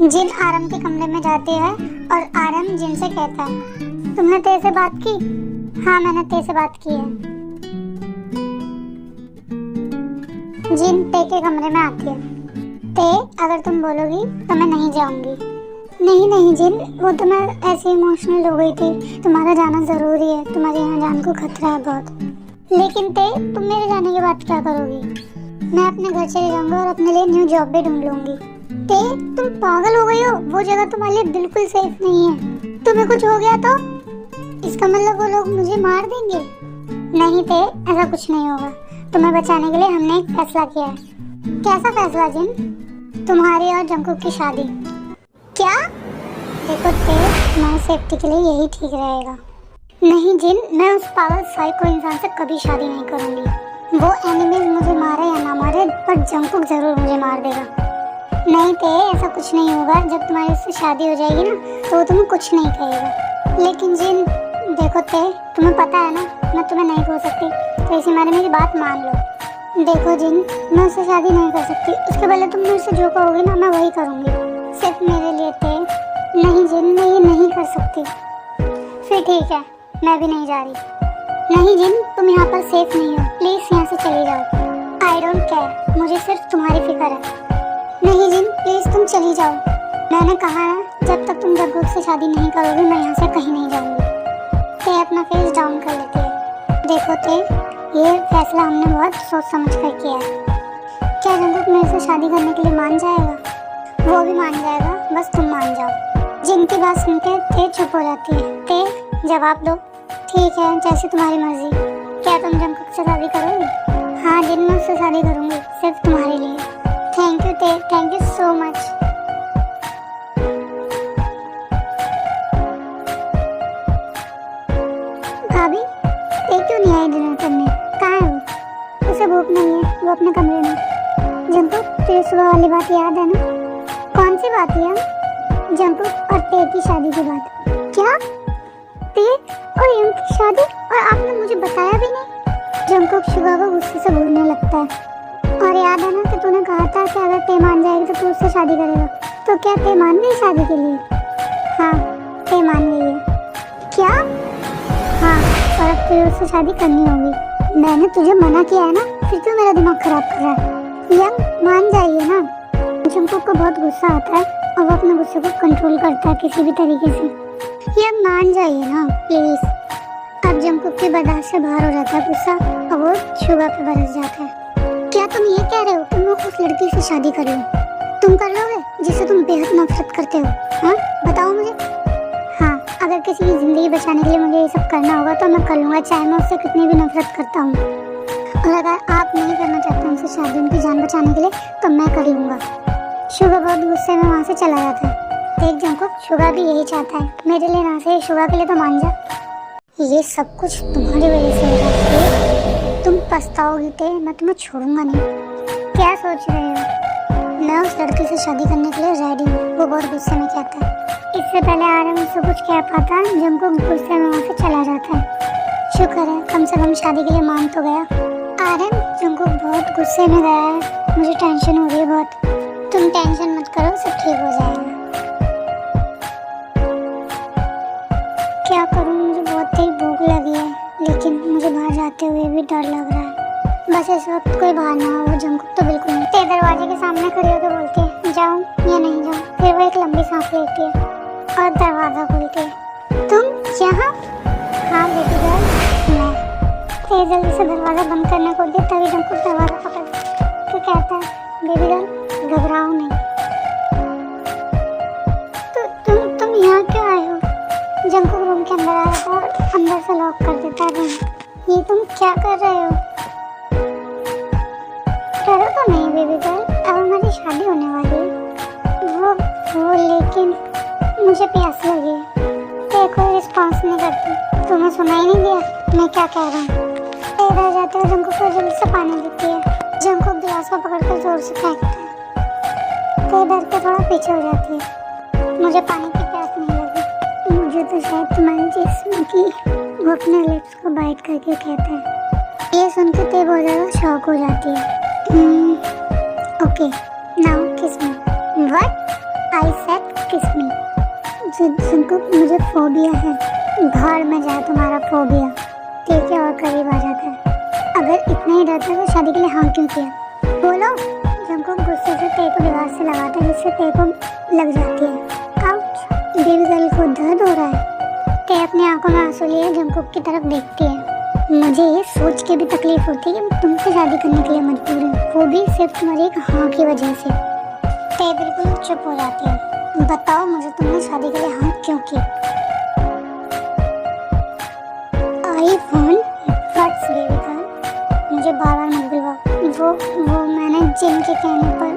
जिन आरम के कमरे में जाती है और आरम जिन से कहता है, तुमने ते से बात की? हाँ, मैंने ते से बात की है। जिन ते के कमरे में आती है। ते, अगर तुम बोलोगी तो मैं नहीं जाऊंगी। नहीं नहीं जिन, वो तो मैं ऐसे इमोशनल हो गई थी। तुम्हारा जाना जरूरी है, तुम्हारे यहाँ जान को खतरा है बहुत। लेकिन ते, तुम मेरे जाने के बाद क्या करोगी? मैं अपने घर चले जाऊंगा और अपने लिए न्यू जॉब भी ढूंढ लूंगी। ते, तुम पागल हो गई हो? वो जगह तुम्हारे लिए बिल्कुल सेफ नहीं है। तुम्हें कुछ हो गया तो इसका मतलब वो लोग मुझे मार देंगे। नहीं ते, ऐसा कुछ नहीं होगा। तुम्हें बचाने के लिए हमने एक फैसला किया है। कैसा फैसला जिन? तुम्हारी और जंकुक की शादी। क्या? देखो ते, तुम्हारी सेफ्टी के लिए यही ठीक रहेगा। नहीं जिन, मैं उस पागल साइको इंसान से कभी शादी नहीं करूंगी। वो एनिमीज मुझे मारे या ना मारे, पर जंकुक जरूर मुझे मार देगा। नहीं ते, ऐसा कुछ नहीं होगा। जब तुम्हारी उससे शादी हो जाएगी ना, तो वो तुम्हें कुछ नहीं कहेगा। लेकिन जिन, देखो ते, तुम्हें पता है ना मैं तुम्हें नहीं खो सकती, तो इसी मारे मेरी बात मान लो। देखो जिन, मैं उससे शादी नहीं कर सकती। उसके पहले तुम मेरे से जो कहोगी ना, मैं वही करूँगी, सिर्फ मेरे लिए ते। नहीं जिन, मैं ये नहीं कर सकती। फिर ठीक है, मैं भी नहीं जा रही। नहीं जिन, तुम यहाँ पर सेफ नहीं हो, प्लीज यहाँ से चली जाओ। आई डोंट केयर, मुझे सिर्फ तुम्हारी फिक्र है। नहीं जिन, प्लीज तुम चली जाओ। मैंने कहा है, जब तक तुम जंकुक से शादी नहीं करोगे मैं यहाँ से कहीं नहीं जाऊंगी। ते अपना फेस डाउन कर लेती है। देखो ते, ये फैसला हमने बहुत सोच समझ कर किया है। क्या जंकुक मेरे से शादी करने के लिए मान जाएगा? वो भी मान जाएगा, बस तुम मान जाओ। जिनकी बात सुनकर ते चुप हो जाती है। ते, जवाब दो। ठीक है, जैसे तुम्हारी मर्जी। क्या तुम जंकुक से शादी करोगी? हाँ जिन, मैं उससे शादी करूंगी, सिर्फ तुम्हारे लिए। थैंक यू ते, थैंक यू सो मच। भाभी, ते क्यों नहीं आई डिनर करने? कहाँ है वो? उसे भूख नहीं है, वो अपने कमरे में। जंकुक, तुझे सुबह वाली बात याद है ना? कौन सी बात है? जंकुक और ते की शादी की बात। क्या? ते और यंग की शादी? और आपने मुझे बताया भी नहीं? जंकुक शुगा को गुस्से से बोलने लगता है। और याद है ना कि तूने कहा था कि अगर ते मान जाएगी तो तू उससे शादी करेगा। तो क्या ते मान गई शादी के लिए? हाँ, ते मान गई है। क्या? हाँ, और अब तुझे उससे शादी करनी होगी। मैंने तुझे मना किया है ना, फिर क्यों मेरा दिमाग खराब कर रहा है? यंग, मान जाइए ना। जंकुक को बहुत गुस्सा आता है और वो अपने गुस्से को कंट्रोल करता है किसी भी तरीके से। यंग, मान जाइए ना प्लीज। अब जंकुक की बर्दाश्त से बाहर हो जाता है गुस्सा और वो शुगा पे बरस जाता है। क्या तुम ये कह रहे हो कि मैं उस लड़की से शादी कर लूं? तुम कर लोगे जिसे तुम बेहद नफरत करते हो? हाँ, बताओ मुझे। हाँ, अगर किसी की जिंदगी बचाने के लिए मुझे ये सब करना होगा तो मैं कर लूंगा, चाहे मैं उससे कितनी भी नफरत करता हूँ। और अगर आप नहीं करना चाहते उनसे शादी उनकी जान बचाने के लिए, तो मैं कर लूंगा। शुगा बहुत गुस्से में वहाँ से चला जाता है। देख जंकुक, शुगा भी यही चाहता है, मेरे लिए ना सही, शुगा के लिए तो मान जा। ये सब कुछ तुम्हारी वजह से हो रहा है। तुम पछताओगी ते, मैं तुम्हें छोड़ूंगा नहीं। क्या सोच रहे हो? मैं उस लड़की से शादी करने के लिए रेडी हूँ, वो बहुत गुस्से में कहता है। इससे पहले आरम उससे कुछ कह पाता, जंकुक गुस्से में वहाँ से चला जाता है। शुक्र है, कम से कम शादी के लिए मान तो गया। आरम, जंकुक बहुत गुस्से में गया है, मुझे टेंशन हो रही है बहुत। तुम टेंशन मत करो, सब ठीक हो जाएगा। क्या करूँ, मुझे बहुत तेज भूख लगी है, लेकिन मुझे बाहर जाते हुए भी डर लग रहा है। बस इस वक्त कोई बाहर ना हो। जंकुक तो बिल्कुल नहीं। ते दरवाजे के सामने खड़ी होकर बोलती है, जाऊँ या नहीं जाऊँ? फिर वो एक लंबी सांस लेती है और दरवाजा खोलती है। तुम यहाँ? हाँ बेबी गर्ल, मैं। ते जल्दी से दरवाजा बंद करने को दिया, तभी जंकुक दरवाजा पकड़ के कहता है, बेबी गर्ल, घबराओ नहीं। तुम यहाँ क्यों आए हो? जंकुक रूम के अंदर आया था और अंदर से लॉक कर देता है रूम। ये तुम क्या कर रहे हो? डरो तो नहीं बेबी गर्ल, अब हमारी शादी होने वाली है। वो लेकिन मुझे प्यास लगी है। ते कोई रिस्पॉन्स नहीं करती। तुम्हें सुनाई नहीं दिया मैं क्या कह रहा हूँ? इधर जाते हुए जंकुक को जल्दी से पानी देती है। जंकुक गिलास को पकड़कर जोर से फेंकता है। ते डर के थोड़ा पीछे हो जाती है। मुझे पानी की प्यास नहीं लगी। मुझे तो शायद तुम्हारी जिस्म की। वो अपने लिप्स को बाइट करके कहता है। ये सुन के ते बहुत ज़्यादा शॉक हो जाती है। ओके, नाउ किस मी। व्हाट? आई सेड किस मी। जिनको मुझे फोबिया है, भाड़ में जाए तुम्हारा फोबिया। ठीक है, और करीब आ जाता है। अगर इतना ही डरता है तो शादी के लिए हाँ क्यों किया? बोलो। जिनको गुस्से से तेरे को दीवार से लगाता है जिससे तेरे को लग जाती है। आउच, दिल को दर्द हो रहा है। ते अपनी आंखों में आंसू लिए जंकुक की तरफ देखती है। मुझे ये सोच के भी तकलीफ होती है कि मैं तुमसे शादी करने के लिए मजबूर हूँ, वो भी सिर्फ तुम्हारी एक हाँ की वजह से। ते बिल्कुल चुप हो जाती है। बताओ मुझे, तुमने शादी के लिए हाँ क्यों की? आई फोन फट्स देविका, मुझे बार बार मत बुलवाओ। वो मैंने जिन के कहने पर।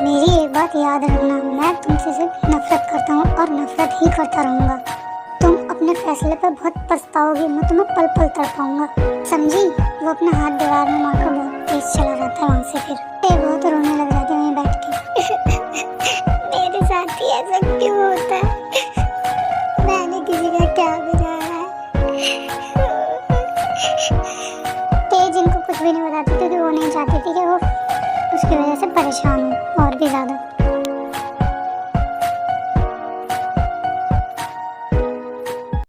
मेरी एक बात याद रखना, मैं तुमसे सिर्फ नफरत करता हूँ और नफरत ही करता रहूँगा। तुम अपने फैसले पर बहुत पछताओगी, मैं तुम्हें पल पल तड़पाऊंगा, समझी? वो अपना हाथ दीवार में मारकर बहुत तेज चला जाता है वहाँ से। फिर बहुत रोने लग जाती है वहीं बैठ के। मेरे साथ ही ऐसा क्यों होता है? मैंने किसी का क्या बिगाड़ा है? तेज इनको कुछ भी नहीं बताती क्योंकि वो नहीं चाहती थी कि वो उसकी वजह से परेशान हो और भी ज्यादा।